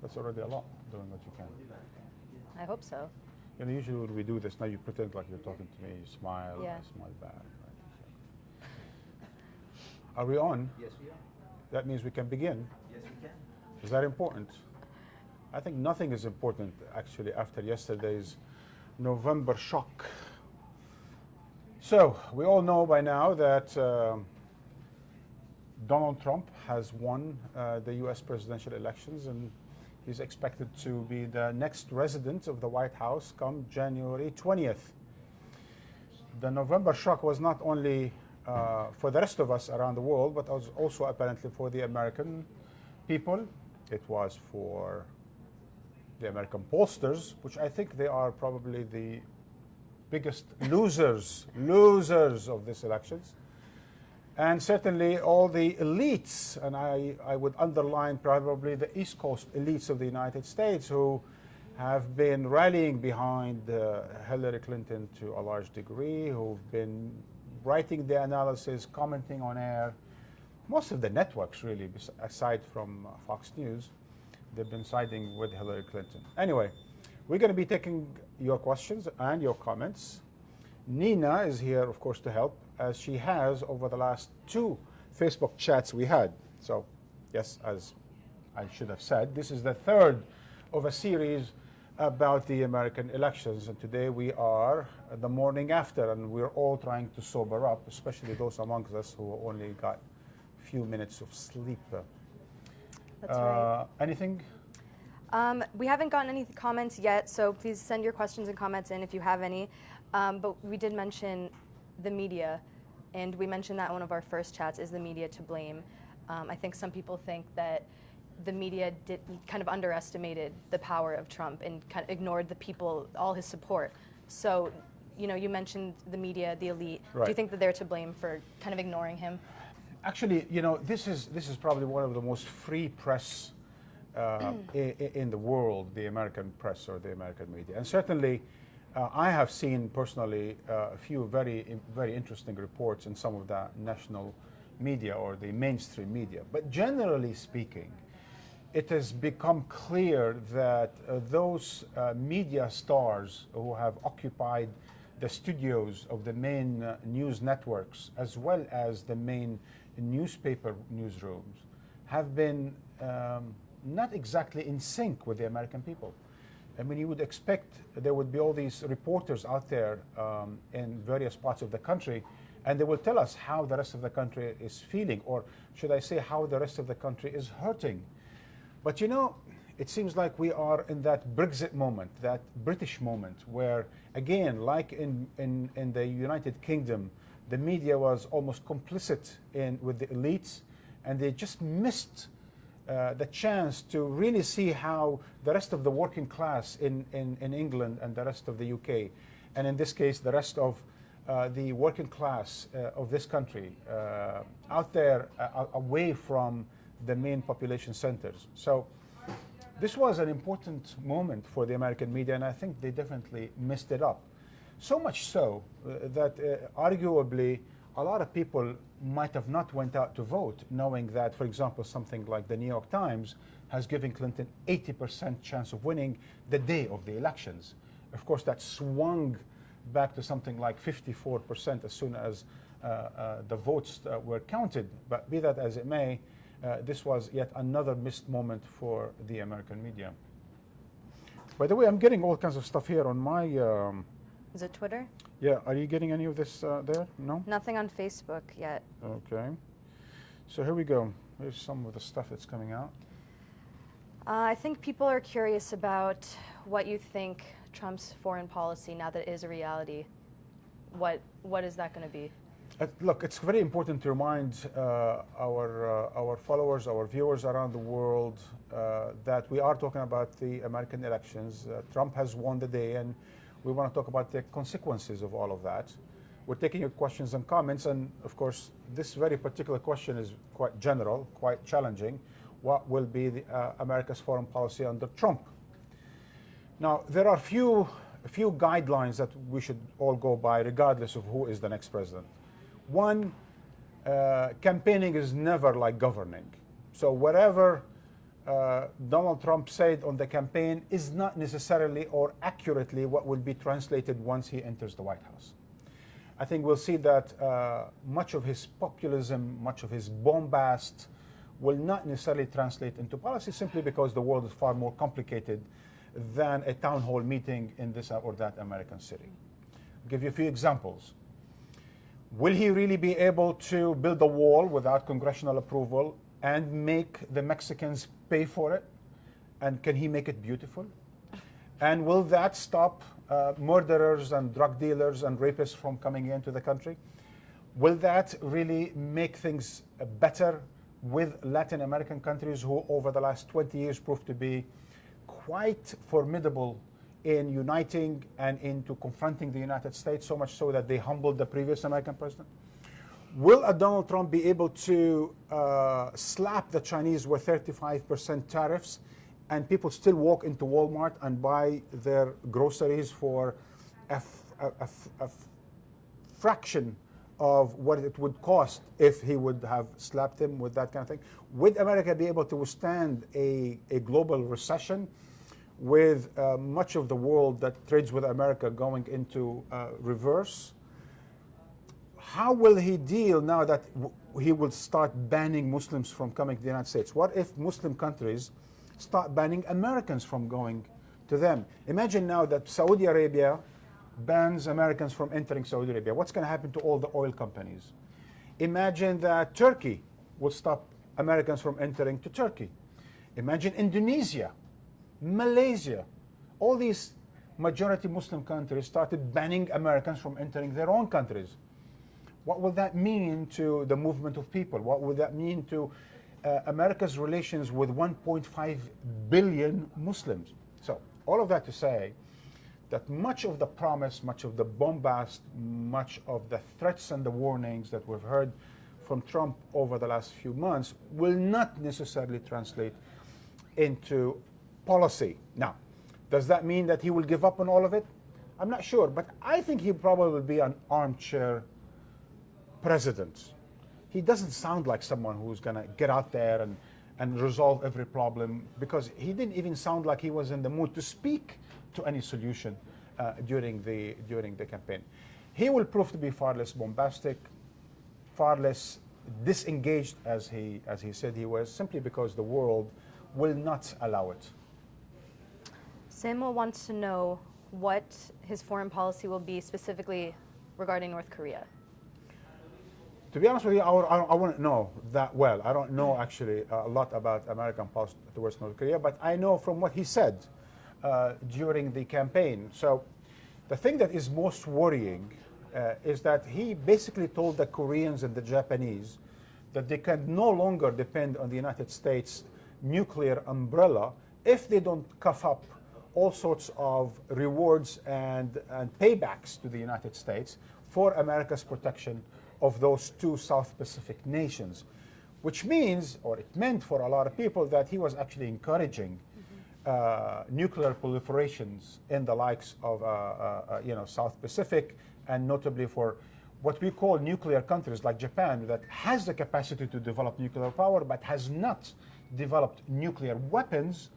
That's already a lot, doing what you can. I hope so. You know, usually when we do this, now you pretend like you're talking to me, you smile, Yeah. I smile back. Right? Are we on? Yes, we are. That means we can begin. Yes, we can. Is that important? I think nothing is important, actually, after yesterday's November shock. So, we all know by now that Donald Trump has won the US presidential elections, and he's expected to be the next resident of the White House come January 20th. The November shock was not only for the rest of us around the world, but was also apparently for the American people. It was for the American pollsters, which I think they are probably the biggest losers of these elections. And certainly all the elites, and I would underline probably the East Coast elites of the United States, who have been rallying behind Hillary Clinton to a large degree, who've been writing the analysis, commenting on air. Most of the networks, really, aside from Fox News, they've been siding with Hillary Clinton. Anyway, we're going to be taking your questions and your comments. Nina is here, of course, to help, as she has over the last 2 Facebook chats we had. So, yes, as I should have said, this is the 3rd of a series about the American elections, and today we are the morning after, and we're all trying to sober up, especially those amongst us who only got a few minutes of sleep. That's right. Anything? We haven't gotten any comments yet, so please send your questions and comments in if you have any. But we did mention the media, and we mentioned that in one of our first chats, is the media to blame? I think some people think that the media kind of underestimated the power of Trump and kind of ignored the people, all his support. So, you know, you mentioned the media, the elite. Right. Do you think that they're to blame for kind of ignoring him? Actually, you know, this is probably one of the most free press in the world, the American press or the American media. And certainly, I have seen personally a few very interesting reports in some of the national media or the mainstream media. But generally speaking, it has become clear that those media stars who have occupied the studios of the main news networks, as well as the main newspaper newsrooms, have been not exactly in sync with the American people. I mean, you would expect there would be all these reporters out there in various parts of the country, and they will tell us how the rest of the country is feeling, or should I say how the rest of the country is hurting. But you know, it seems like we are in that Brexit moment, that British moment, where again, like in the United Kingdom, the media was almost complicit with the elites, and they just missed the chance to really see how the rest of the working class in England and the rest of the UK, and in this case, the rest of the working class of this country, out there away from the main population centers. So this was an important moment for the American media, and I think they definitely messed it up. So much so that arguably a lot of people might have not went out to vote, knowing that, for example, something like the New York Times has given Clinton 80% chance of winning the day of the elections. Of course, that swung back to something like 54% as soon as the votes were counted. But be that as it may, this was yet another missed moment for the American media. By the way, I'm getting all kinds of stuff here on my... Is it Twitter? Yeah, are you getting any of this there? No? Nothing on Facebook yet. Okay. So here we go. Here's some of the stuff that's coming out. I think people are curious about what you think Trump's foreign policy, now that it is a reality. What is that going to be? Look, it's very important to remind our followers, our viewers around the world, that we are talking about the American elections. Trump has won the day, and we want to talk about the consequences of all of that. We're taking your questions and comments, and of course, this very particular question is quite general, quite challenging. What will be America's foreign policy under Trump? Now, there are a few guidelines that we should all go by, regardless of who is the next president. One, campaigning is never like governing. So whatever Donald Trump said on the campaign is not necessarily or accurately what will be translated once he enters the White House. I think we'll see that much of his populism, much of his bombast will not necessarily translate into policy simply because the world is far more complicated than a town hall meeting in this or that American city. I'll give you a few examples. Will he really be able to build a wall without congressional approval and make the Mexicans pay for it? And can he make it beautiful? And will that stop murderers and drug dealers and rapists from coming into the country? Will that really make things better with Latin American countries who over the last 20 years proved to be quite formidable in uniting and into confronting the United States, so much so that they humbled the previous American president? Will Donald Trump be able to slap the Chinese with 35% tariffs and people still walk into Walmart and buy their groceries for a fraction of what it would cost if he would have slapped him with that kind of thing? Would America be able to withstand a global recession with much of the world that trades with America going into reverse? How will he deal now that he will start banning Muslims from coming to the United States? What if Muslim countries start banning Americans from going to them? Imagine now that Saudi Arabia bans Americans from entering Saudi Arabia. What's going to happen to all the oil companies? Imagine that Turkey will stop Americans from entering to Turkey. Imagine Indonesia, Malaysia, all these majority Muslim countries started banning Americans from entering their own countries. What will that mean to the movement of people? What would that mean to America's relations with 1.5 billion Muslims? So all of that to say that much of the promise, much of the bombast, much of the threats and the warnings that we've heard from Trump over the last few months will not necessarily translate into policy. Now, does that mean that he will give up on all of it? I'm not sure, but I think he probably will be an armchair president. He doesn't sound like someone who's going to get out there and resolve every problem, because he didn't even sound like he was in the mood to speak to any solution during the campaign. He will prove to be far less bombastic, far less disengaged as he said he was, simply because the world will not allow it. Samuel wants to know what his foreign policy will be specifically regarding North Korea. To be honest with you, I wouldn't know that well. I don't know actually a lot about American policy towards North Korea, but I know from what he said during the campaign. So the thing that is most worrying is that he basically told the Koreans and the Japanese that they can no longer depend on the United States nuclear umbrella if they don't cough up all sorts of rewards and paybacks to the United States for America's protection of those two South Pacific nations, which means, or it meant for a lot of people, that he was actually encouraging nuclear proliferations in the likes of South Pacific, and notably for what we call nuclear countries like Japan, that has the capacity to develop nuclear power but has not developed nuclear weapons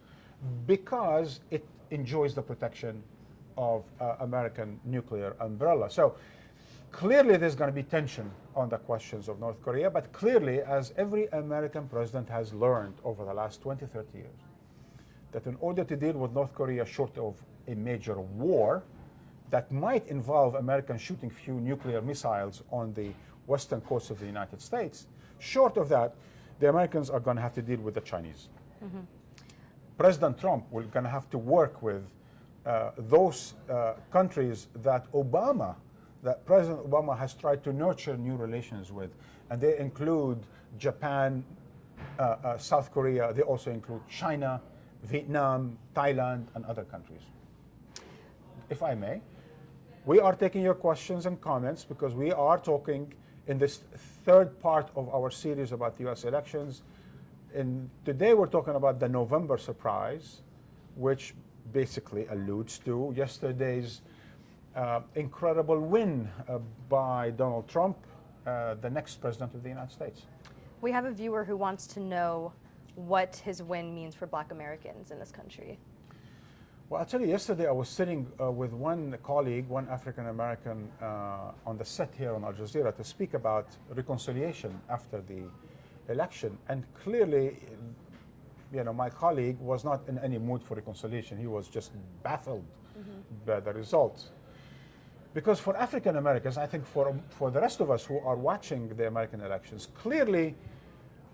because it enjoys the protection of American nuclear umbrella. So clearly there's going to be tension on the questions of North Korea, but clearly, as every American president has learned over the last 20, 30 years, that in order to deal with North Korea short of a major war that might involve Americans shooting few nuclear missiles on the western coast of the United States, short of that, the Americans are going to have to deal with the Chinese. Mm-hmm. President Trump will going to have to work with those countries that President Obama has tried to nurture new relations with, and they include Japan, South Korea. They also include China, Vietnam, Thailand, and other countries. If I may, we are taking your questions and comments because we are talking in this third part of our series about the U.S. elections. And today we're talking about the November surprise, which basically alludes to yesterday's incredible win by Donald Trump, the next president of the United States. We have a viewer who wants to know what his win means for Black Americans in this country. Well, I'll tell you, yesterday I was sitting with one colleague, one African American, on the set here on Al Jazeera to speak about reconciliation after the election. And clearly, my colleague was not in any mood for reconciliation. He was just baffled by the results. Because for African Americans, I think for the rest of us who are watching the American elections, clearly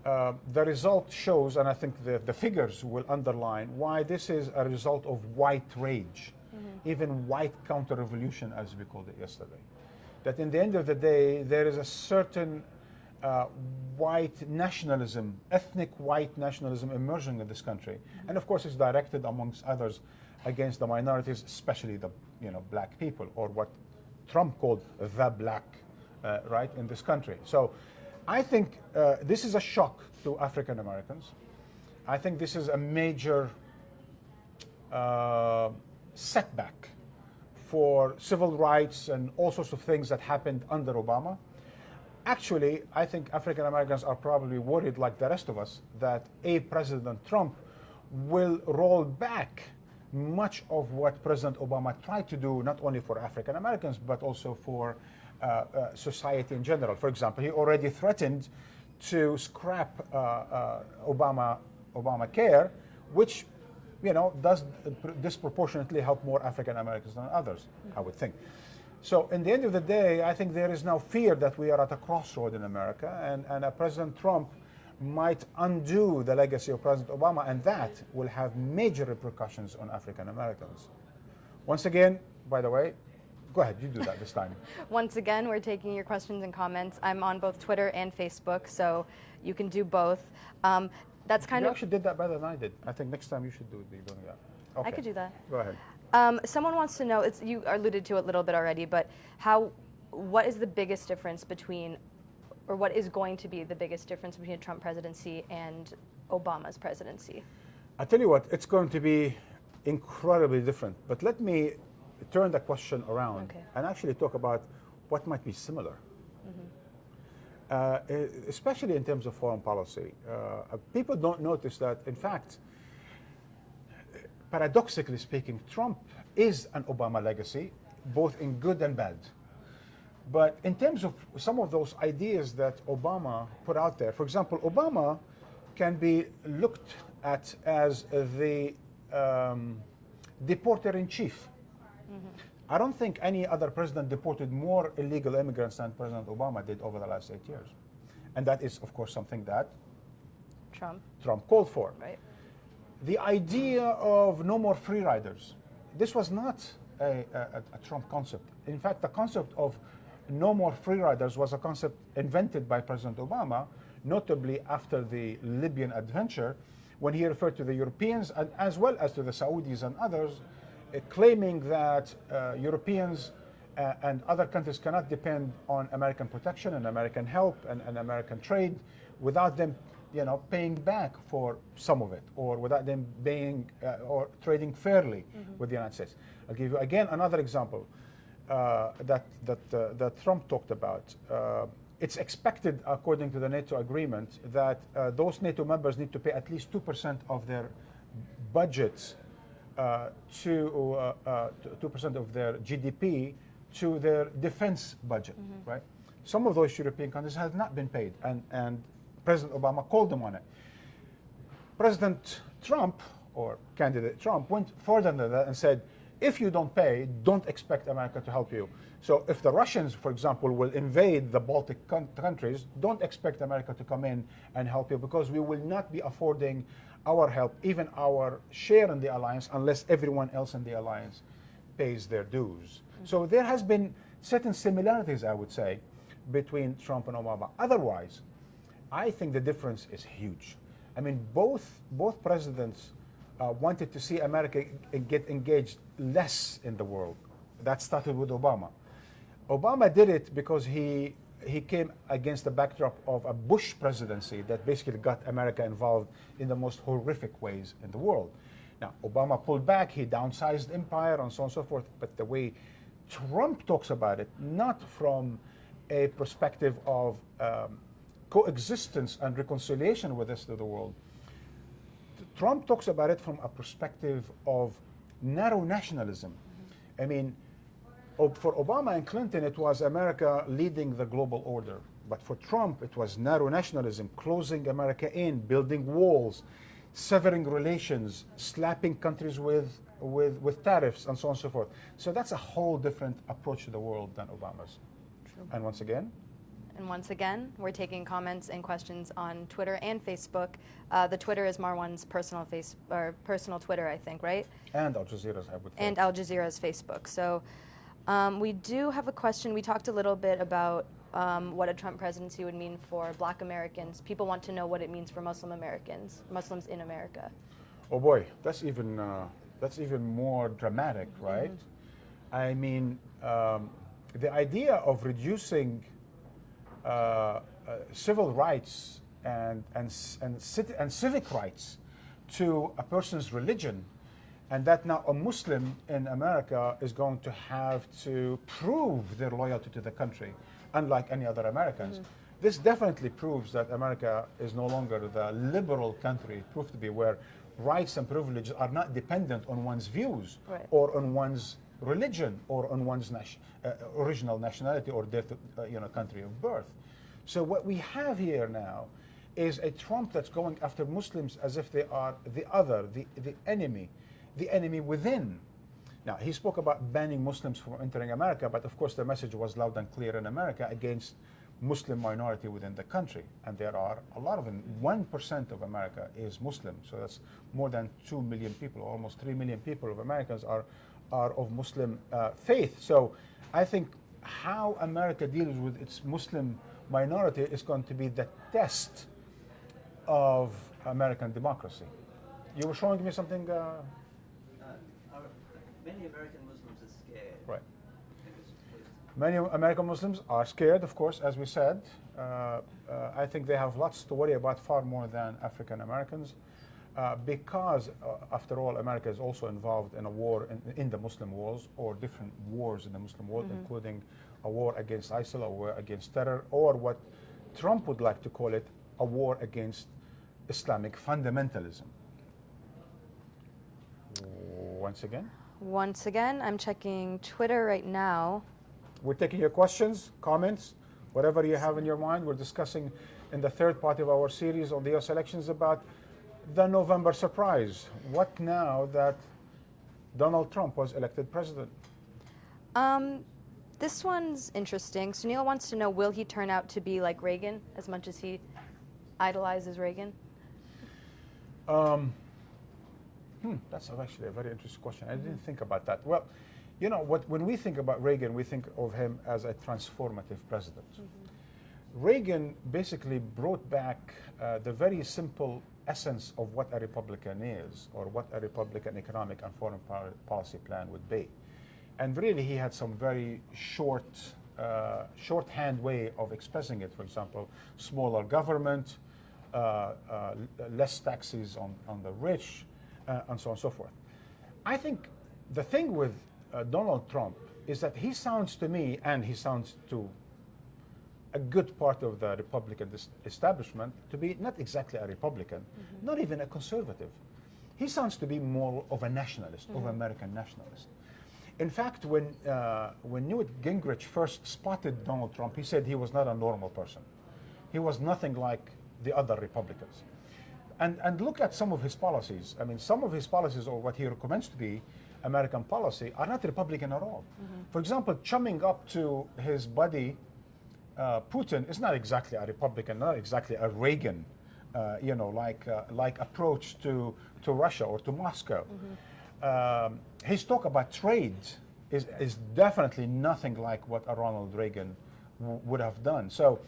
the result shows, and I think the figures will underline why this is a result of white rage, even white counter-revolution, as we called it yesterday. That in the end of the day, there is a certain white nationalism, ethnic white nationalism emerging in this country. And of course, it's directed, amongst others, against the minorities, especially the black people, or what Trump called the black, right, in this country. So I think this is a shock to African Americans. I think this is a major setback for civil rights and all sorts of things that happened under Obama. Actually, I think African Americans are probably worried, like the rest of us, that President Trump will roll back much of what President Obama tried to do, not only for African Americans, but also for society in general. For example, he already threatened to scrap Obamacare, which does disproportionately help more African Americans than others, I would think. So in the end of the day, I think there is now fear that we are at a crossroad in America, and President Trump might undo the legacy of President Obama, and that will have major repercussions on African Americans. Once again, by the way, go ahead, you do that this time. Once again, we're taking your questions and comments. I'm on both Twitter and Facebook, so you can do both. That's kind you of. actually did that better than I did. I think next time you should be doing that. Okay. I could do that. Go ahead. Someone wants to know, you alluded to it a little bit already, but what is the biggest difference between, or what is going to be the biggest difference between a Trump presidency and Obama's presidency? I tell you what, it's going to be incredibly different. But let me turn the question around and actually talk about what might be similar. Especially in terms of foreign policy. People don't notice that, in fact, paradoxically speaking, Trump is an Obama legacy, both in good and bad. But in terms of some of those ideas that Obama put out there, for example, Obama can be looked at as the deporter-in-chief. I don't think any other president deported more illegal immigrants than President Obama did over the last 8 years. And that is, of course, something that Trump called for. Right. The idea of no more free riders, this was not a Trump concept. In fact, the concept of no more free riders was a concept invented by President Obama, notably after the Libyan adventure, when he referred to the Europeans as well as to the Saudis and others, claiming that Europeans and other countries cannot depend on American protection and American help and American trade without them paying back for some of it, or without them paying or trading fairly with the United States. I'll give you again another example that Trump talked about. It's expected, according to the NATO agreement, that those NATO members need to pay at least 2% of their budgets to 2% of their GDP to their defense budget, right? Some of those European countries have not been paid, and President Obama called them on it. President Trump, or candidate Trump, went further than that and said, if you don't pay, don't expect America to help you. So if the Russians, for example, will invade the Baltic countries, don't expect America to come in and help you, because we will not be affording our help, even our share in the alliance, unless everyone else in the alliance pays their dues. So there has been certain similarities, I would say, between Trump and Obama. Otherwise, I think the difference is huge. I mean, both presidents wanted to see America get engaged less in the world. That started with Obama. Obama did it because he came against the backdrop of a Bush presidency that basically got America involved in the most horrific ways in the world. Now, Obama pulled back, he downsized empire and so on and so forth, but the way Trump talks about it, not from a perspective of coexistence and reconciliation with the rest of the world, Trump talks about it from a perspective of narrow nationalism. I mean, for Obama and Clinton, it was America leading the global order. But for Trump, it was narrow nationalism, closing America in, building walls, severing relations, slapping countries with tariffs, and so on and so forth. So that's a whole different approach to the world than Obama's. True. And once again, we're taking comments and questions on Twitter and Facebook. The Twitter is Marwan's personal Twitter, I think, right? and Al Jazeera's, I would think. And Al Jazeera's Facebook. So we do have a question. We talked a little bit about what a Trump presidency would mean for Black Americans. People want to know what it means for Muslim Americans, Muslims in America. Oh boy, that's even more dramatic, right? I mean, the idea of reducing civil rights and civic rights to a person's religion, and that now a Muslim in America is going to have to prove their loyalty to the country, unlike any other Americans. This definitely proves that America is no longer the liberal country it proved to be, where rights and privileges are not dependent on one's views, Right. or on one's religion, or on one's original nationality or country of birth. So what we have here now is a Trump that's going after Muslims as if they are the other, the enemy within. Now, he spoke about banning Muslims from entering America, but of course the message was loud and clear in America against Muslim minority within the country. And there are a lot of them. 1% of America is Muslim, so that's more than 2 million people, almost 3 million people of Americans are of Muslim faith. So I think how America deals with its Muslim minority is going to be the test of American democracy. You were showing me something. Many American Muslims are scared. Right. Many American Muslims are scared, of course, as we said. I think they have lots to worry about, far more than African Americans, because, after all, America is also involved in a war in the Muslim wars, or different wars in the Muslim world, including a war against ISIL, a war against terror, or what Trump would like to call it, a war against Islamic fundamentalism. Once again, I'm checking Twitter right now. we're taking your questions, comments, whatever you have in your mind. We're discussing in the third part of our series on the US elections about the November surprise. What now that Donald Trump was elected president? This one's interesting. Sunil wants to know, will he turn out to be like Reagan as much as he idolizes Reagan? That's actually a very interesting question. I didn't think about that. Well, you know, when we think about Reagan, we think of him as a transformative president. Reagan basically brought back the very simple essence of what a Republican is, or what a Republican economic and foreign policy plan would be. And really, he had some very shorthand way of expressing it. For example, smaller government, less taxes on the rich, and so on and so forth. I think the thing with Donald Trump is that he sounds to me, and he sounds to a good part of the Republican establishment, to be not exactly a Republican, not even a conservative. He sounds to be more of a nationalist, of American nationalist. In fact, when Newt Gingrich first spotted Donald Trump, he said he was not a normal person. He was nothing like the other Republicans. And look at some of his policies. I mean, some of his policies, or what he recommends to be American policy, are not Republican at all. For example, chumming up to his buddy Putin is not exactly a Republican, not exactly a Reagan, like approach to Russia or to Moscow. His talk about trade is definitely nothing like what a Ronald Reagan would have done. So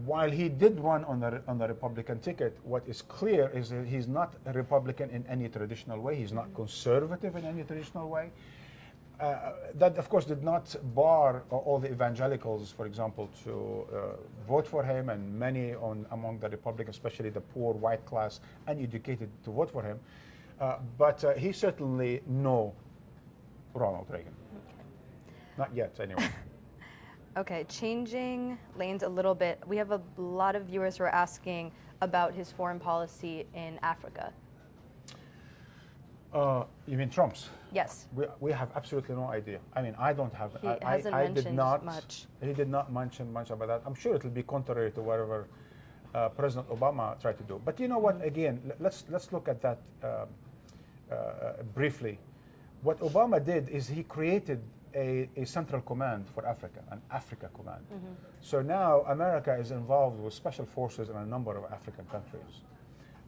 while he did run on the Republican ticket, what is clear is that he's not a Republican in any traditional way. He's not conservative in any traditional way. That, of course, did not bar all the evangelicals, for example, to vote for him, and many among the Republicans, especially the poor, white class, uneducated, to vote for him. But he certainly no Ronald Reagan. Okay. Not yet, anyway. Okay, changing lanes a little bit. We have a lot of viewers who are asking about his foreign policy in Africa. You mean Trump's? Yes. We have absolutely no idea. I mean, I don't have. He I hasn't did mentioned not. much. He did not mention much about that. I'm sure it will be contrary to whatever President Obama tried to do. But you know what? Again, let's look at that briefly. What Obama did is he created a central command for Africa, an Africa command. So now America is involved with special forces in a number of African countries.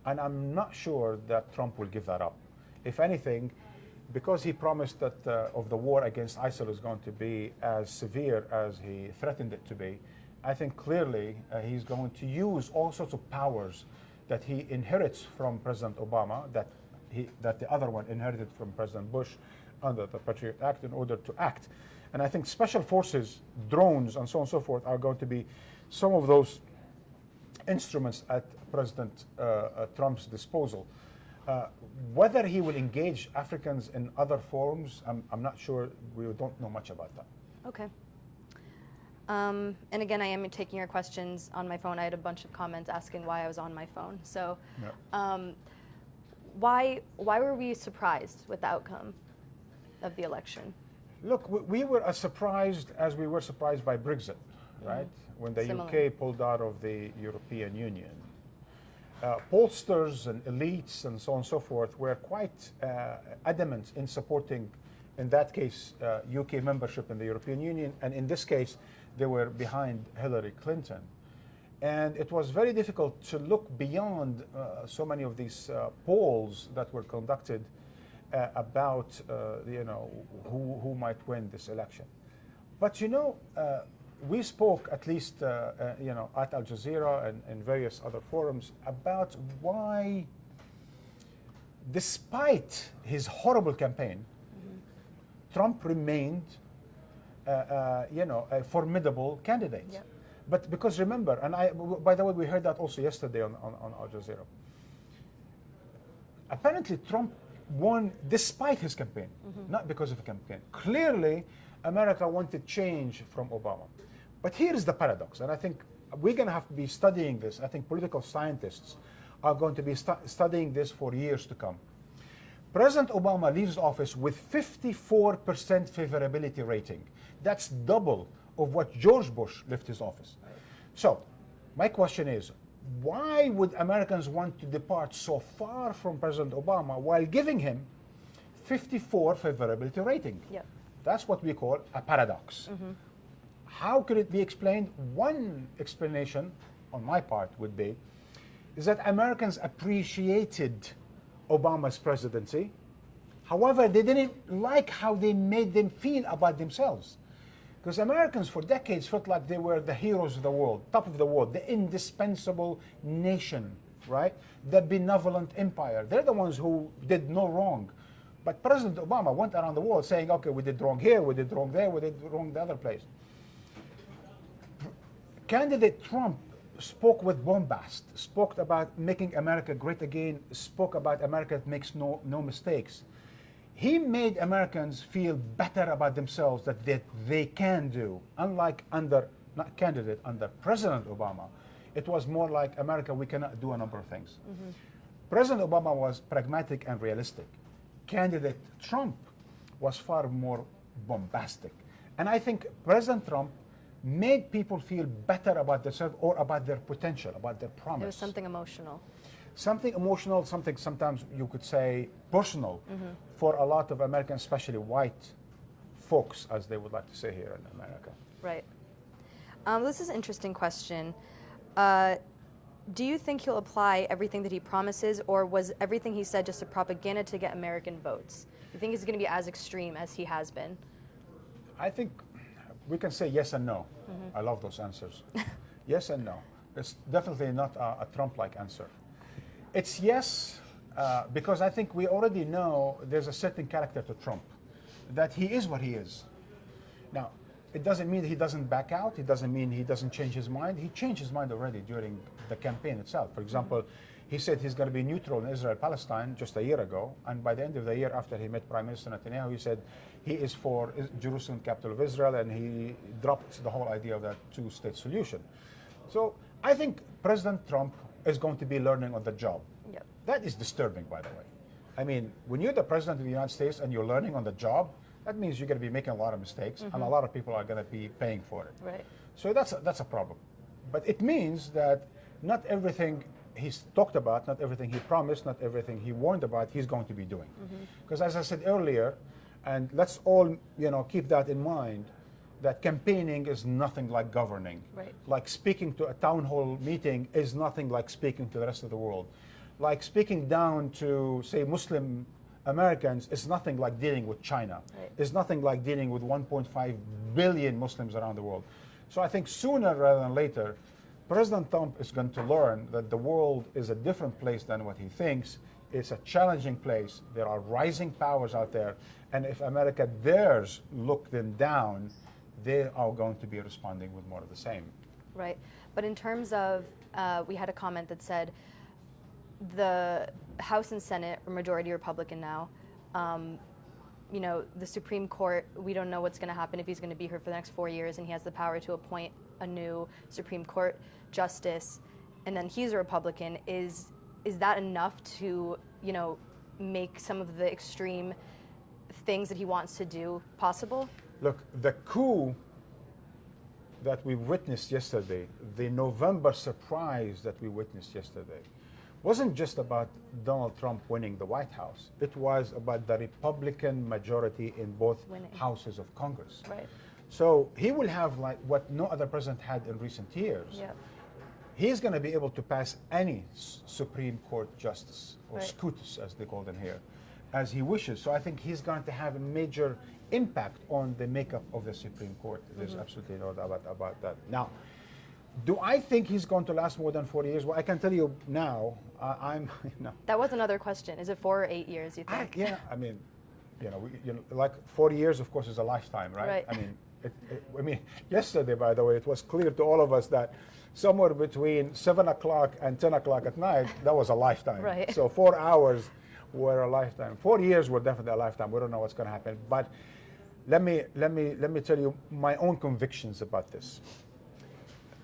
And I'm not sure that Trump will give that up. If anything, because he promised that of the war against ISIL is going to be as severe as he threatened it to be, I think clearly he's going to use all sorts of powers that he inherits from President Obama, that the other one inherited from President Bush under the Patriot Act, in order to act. And I think special forces, drones, and so on and so forth are going to be some of those instruments at President Trump's disposal. Whether he will engage Africans in other forums, I'm not sure. We don't know much about that. Okay. And again, I am taking your questions on my phone. I had a bunch of comments asking why I was on my phone. So Yeah. why were we surprised with the outcome of the election? Look, we were as surprised as we were surprised by Brexit, right? When the Similar. UK pulled out of the European Union. Pollsters and elites and so on and so forth were quite adamant in supporting, in that case, UK membership in the European Union, and in this case, they were behind Hillary Clinton. And it was very difficult to look beyond so many of these polls that were conducted about who might win this election. But we spoke at least at Al Jazeera and various other forums about why, despite his horrible campaign, Trump remained a formidable candidate. Yep. But because remember, and by the way, we heard that also yesterday on Al Jazeera. Apparently, Trump won despite his campaign, not because of the campaign. Clearly, America wanted change from Obama. But here is the paradox, and I think we're going to have to be studying this. I think political scientists are going to be studying this for years to come. President Obama leaves office with 54% favorability rating. That's double of what George Bush left his office. So, my question is, why would Americans want to depart so far from President Obama while giving him 54 favorability rating? Yep. That's what we call a paradox. How could it be explained? One explanation, on my part, would be is that Americans appreciated Obama's presidency. However, they didn't like how they made them feel about themselves. Because Americans for decades felt like they were the heroes of the world, top of the world, the indispensable nation, right? The benevolent empire. They're the ones who did no wrong. But President Obama went around the world saying, okay, we did wrong here, we did wrong there, we did wrong the other place. Candidate Trump spoke with bombast, spoke about making America great again, spoke about America that makes no mistakes. He made Americans feel better about themselves, that they can do. Unlike under President Obama, it was more like, America, we cannot do a number of things. President Obama was pragmatic and realistic. Candidate Trump was far more bombastic. And I think President Trump made people feel better about themselves or about their potential, about their promise. It was something emotional. Something emotional, something sometimes you could say personal for a lot of Americans, especially white folks, as they would like to say here in America. Right. This is an interesting question. Do you think he'll apply everything that he promises, or was everything he said just a propaganda to get American votes? Do you think he's going to be as extreme as he has been? I think we can say yes and no. I love those answers. Yes and no. It's definitely not a Trump-like answer. It's yes, because I think we already know there's a certain character to Trump, that he is what he is. Now, it doesn't mean he doesn't back out. It doesn't mean he doesn't change his mind. He changed his mind already during the campaign itself. For example, He said he's going to be neutral in Israel-Palestine just a year ago, and by the end of the year, after he met Prime Minister Netanyahu, he said he is for Jerusalem, capital of Israel, and he dropped the whole idea of that two-state solution. So I think President Trump is going to be learning on the job. Yep. That is disturbing, by the way. I mean, when you're the President of the United States and you're learning on the job, that means you're going to be making a lot of mistakes, and a lot of people are going to be paying for it. Right. So that's a problem. But it means that not everything he's talked about, not everything he promised, not everything he warned about, he's going to be doing. Because as I said earlier, and let's all keep that in mind, that campaigning is nothing like governing. Right. Like speaking to a town hall meeting is nothing like speaking to the rest of the world. Like speaking down to, say, Muslim Americans is nothing like dealing with China. Right. It's nothing like dealing with 1.5 billion Muslims around the world. So I think sooner rather than later, President Trump is going to learn that the world is a different place than what he thinks. It's a challenging place. There are rising powers out there. And if America dares look them down, they are going to be responding with more of the same. Right. But in terms of, we had a comment that said the House and Senate are majority Republican now. The Supreme Court, we don't know what's going to happen if he's going to be here for the next 4 years, and he has the power to appoint a new Supreme Court justice, and then he's a Republican. Is that enough to, make some of the extreme things that he wants to do possible? Look, the coup that we witnessed yesterday, the November surprise that we witnessed yesterday, wasn't just about Donald Trump winning the White House. It was about the Republican majority in both houses of Congress. Right. So he will have like what no other president had in recent years. Yeah. He's going to be able to pass any Supreme Court justice, or Right. SCOTUS as they call them here, as he wishes. So I think he's going to have a major impact on the makeup of the Supreme Court. There's absolutely no doubt about that. Now, do I think he's going to last more than 40 years? Well, I can tell you now, I'm, That was another question. Is it 4 or 8 years, you think? I mean, like 40 years, of course, is a lifetime, right? Right. I mean, yesterday, by the way, it was clear to all of us that somewhere between 7 o'clock and 10 o'clock at night, that was a lifetime. Right. So 4 hours were a lifetime. 40 years were definitely a lifetime. We don't know what's going to happen. But let me tell you my own convictions about this.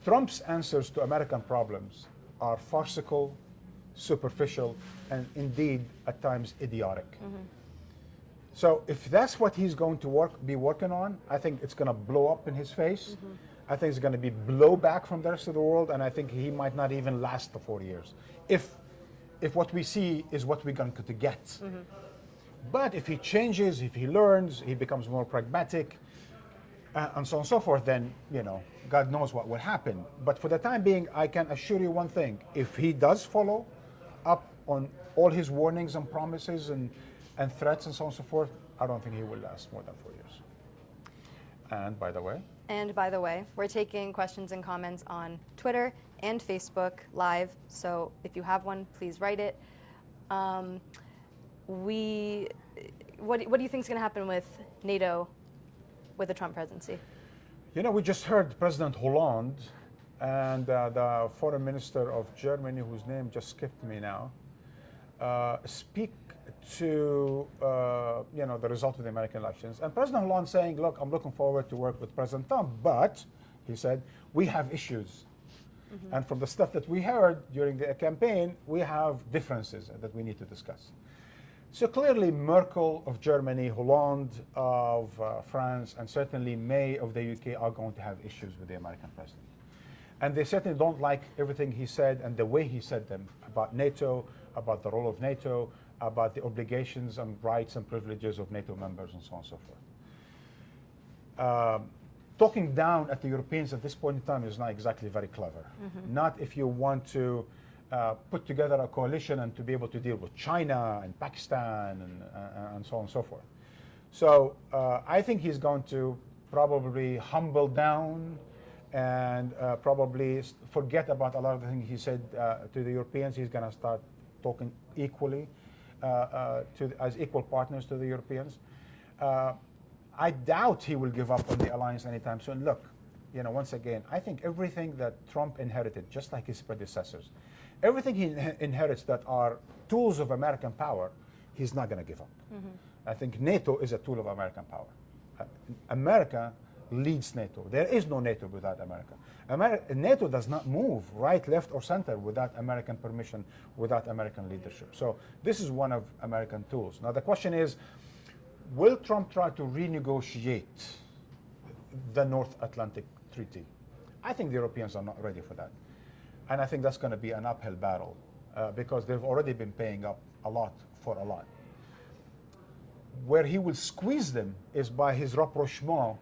Trump's answers to American problems are farcical, superficial, and indeed, at times, idiotic. So if that's what he's going to be working on, I think it's going to blow up in his face. I think it's going to be blowback from the rest of the world, and I think he might not even last the 40 years. If what we see is what we're going to get. But if he changes, if he learns, he becomes more pragmatic, and so on and so forth, then, God knows what will happen. But for the time being, I can assure you one thing. If he does follow up on all his warnings and promises and threats and so on and so forth, I don't think he will last more than 4 years. And by the way, we're taking questions and comments on Twitter and Facebook Live. So if you have one, please write it. What do you think is going to happen with NATO with the Trump presidency? We just heard President Hollande and the foreign minister of Germany, whose name just skipped me now, speak to the result of the American elections. And President Hollande saying, look, I'm looking forward to work with President Trump, but, he said, we have issues. And from the stuff that we heard during the campaign, we have differences that we need to discuss. So clearly Merkel of Germany, Hollande of France, and certainly May of the UK are going to have issues with the American president. And they certainly don't like everything he said and the way he said them about NATO, about the role of NATO, about the obligations and rights and privileges of NATO members, and so on and so forth. Talking down at the Europeans at this point in time is not exactly very clever. Not if you want to put together a coalition and to be able to deal with China and Pakistan and so on and so forth. So I think he's going to probably humble down and probably forget about a lot of the things he said to the Europeans. He's going to start talking equally as equal partners to the Europeans. I doubt he will give up on the alliance anytime soon. Look, once again, I think everything that Trump inherited, just like his predecessors, everything he inherits that are tools of American power, he's not going to give up. I think NATO is a tool of American power. America leads NATO. There is no NATO without America. NATO does not move right, left, or center without American permission, without American leadership. So this is one of American tools. Now the question is, will Trump try to renegotiate the North Atlantic Treaty? I think the Europeans are not ready for that. And I think that's going to be an uphill battle because they've already been paying up a lot for a lot. Where he will squeeze them is by his rapprochement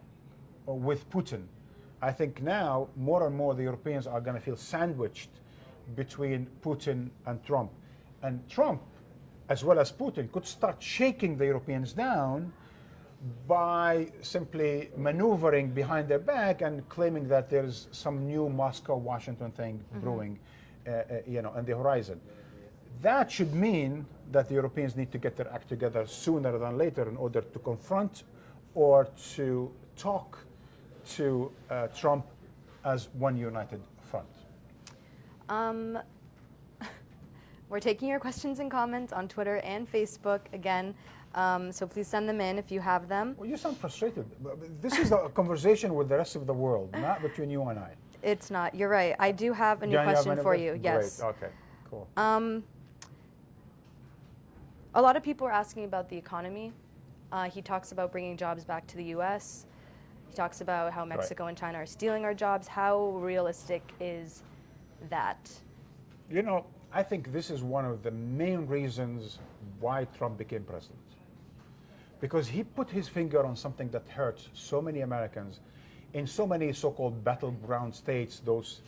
with Putin. I think now, more and more, the Europeans are going to feel sandwiched between Putin and Trump. And Trump, as well as Putin, could start shaking the Europeans down by simply maneuvering behind their back and claiming that there's some new Moscow-Washington thing brewing, on the horizon. That should mean that the Europeans need to get their act together sooner than later in order to confront or to talk to Trump as one united front. We're taking your questions and comments on Twitter and Facebook again, so please send them in if you have them. Well, you sound frustrated. This is a conversation with the rest of the world, not between you and I. It's not. You're right. I do have a new Yeah, question for you. Yes. Great. Okay, cool. A lot of people are asking about the economy. He talks about bringing jobs back to the U.S. He talks about how Mexico and China are stealing our jobs. How realistic is that? I think this is one of the main reasons why Trump became president. Because he put his finger on something that hurts so many Americans in so many so-called battleground states, those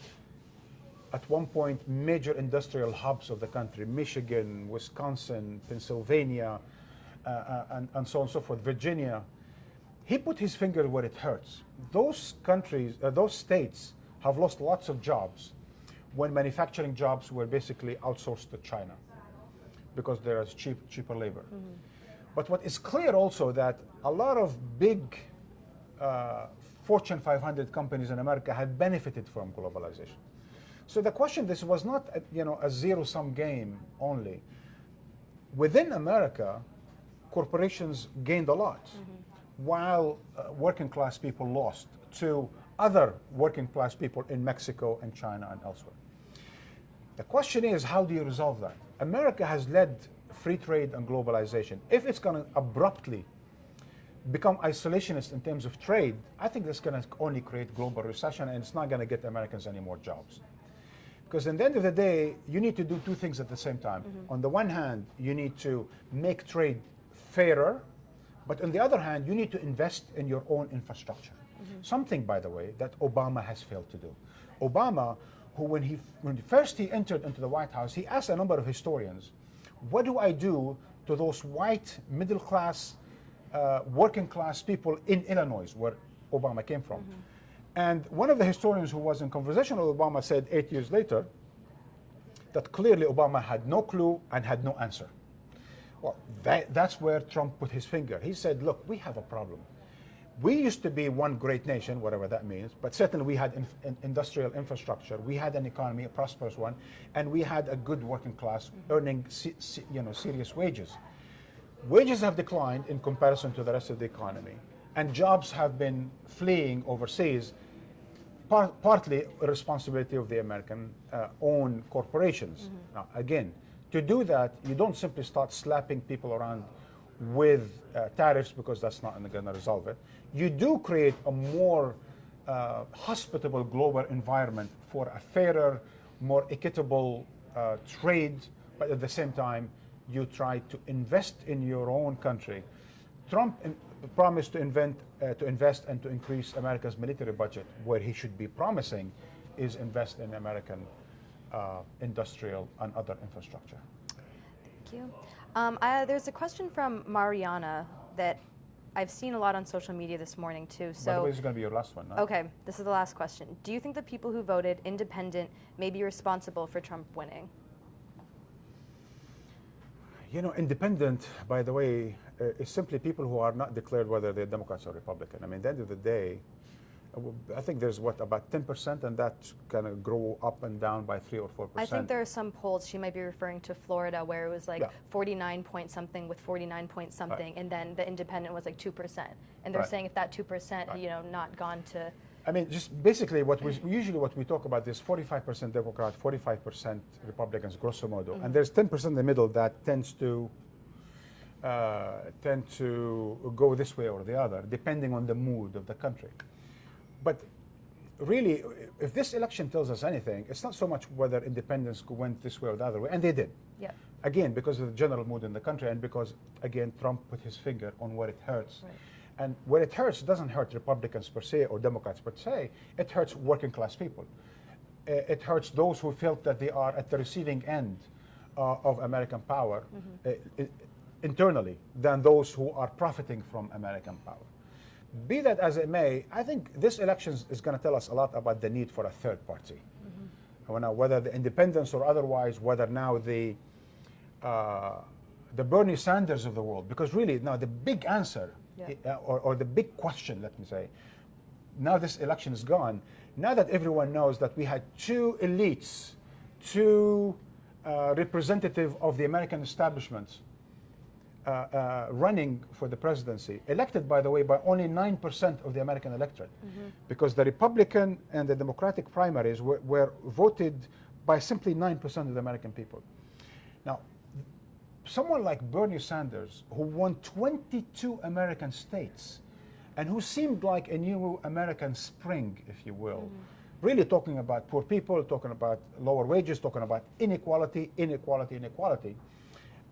at one point major industrial hubs of the country, Michigan, Wisconsin, Pennsylvania, and so on and so forth, Virginia. He put his finger where it hurts. Those countries, those states have lost lots of jobs when manufacturing jobs were basically outsourced to China because there is cheaper labor. But what is clear also that a lot of big Fortune 500 companies in America had benefited from globalization. So the question, this was not a zero-sum game only. Within America, corporations gained a lot, while working class people lost to other working class people in Mexico and China and elsewhere. The question is, how do you resolve that? America has led free trade and globalization. If it's going to abruptly become isolationist in terms of trade, I think that's going to only create global recession, and it's not going to get Americans any more jobs. Because at the end of the day, you need to do two things at the same time. On the one hand, you need to make trade fairer, but on the other hand, you need to invest in your own infrastructure. Something, by the way, that Obama has failed to do. Obama, who when first he entered into the White House, he asked a number of historians, what do I do to those white, middle-class, working-class people in Illinois, where Obama came from? And one of the historians who was in conversation with Obama said 8 years later that clearly Obama had no clue and had no answer. Well, that's where Trump put his finger. He said, look, we have a problem. We used to be one great nation, whatever that means, but certainly we had industrial infrastructure, we had an economy, a prosperous one, and we had a good working class earning serious wages. Wages have declined in comparison to the rest of the economy, and jobs have been fleeing overseas, partly a responsibility of the American owned corporations. Now, again, to do that, you don't simply start slapping people around with tariffs, because that's not going to resolve it. You do create a more hospitable global environment for a fairer, more equitable trade, but at the same time, you try to invest in your own country. Trump promised to invest and to increase America's military budget. Where he should be promising is invest in American industrial and other infrastructure. Thank you. There's a question from Mariana that I've seen a lot on social media this morning too. So, by the way, this is going to be your last one, no? Okay, this is the last question. Do you think the people who voted independent may be responsible for Trump winning? Independent, by the way, is simply people who are not declared whether they're Democrats or Republican. I mean, at the end of the day, I think there's about 10%, and that's going to grow up and down by 3 or 4%. I think there are some polls, she might be referring to Florida, where it was like Yeah. 49 point something with 49 point something, and then the independent was like 2%. And they're Right. saying if that 2%, Right. you know, not gone to, I mean, just basically what we talk about is 45% Democrat, 45% Republicans, grosso modo, and there's 10% in the middle that tend to go this way or the other, depending on the mood of the country. But really, if this election tells us anything, it's not so much whether independents went this way or the other way, and they did. yeah. Again, because of the general mood in the country, and because, again, Trump put his finger on where it hurts. Right. And where it hurts, it doesn't hurt Republicans per se or Democrats per se. It hurts working class people. It hurts those who felt that they are at the receiving end of American power internally than those who are profiting from American power. Be that as it may, I think this election is going to tell us a lot about the need for a third party. Whether the independents or otherwise, whether now the Bernie Sanders of the world, because really now the big answer, or the big question, let me say, now this election is gone, now that everyone knows that we had two elites, two representative of the American establishment running for the presidency, elected, by the way, by only 9% of the American electorate, because the Republican and the Democratic primaries were voted by simply 9% of the American people. Now, someone like Bernie Sanders, who won 22 American states, and who seemed like a new American spring, if you will, really talking about poor people, talking about lower wages, talking about inequality, inequality, inequality.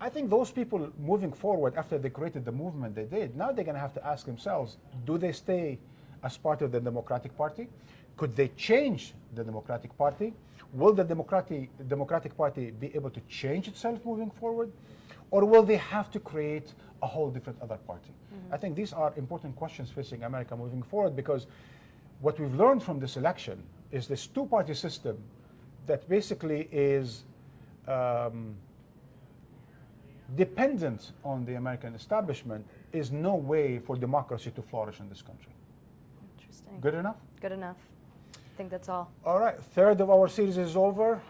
I think those people moving forward after they created the movement they did, now they're going to have to ask themselves, do they stay as part of the Democratic Party? Could they change the Democratic Party? Will the Democratic Party be able to change itself moving forward? Or will they have to create a whole different other party? I think these are important questions facing America moving forward, because what we've learned from this election is this two-party system that basically is dependent on the American establishment is no way for democracy to flourish in this country. Interesting. Good enough? Good enough. I think that's all. All right, third of our series is over.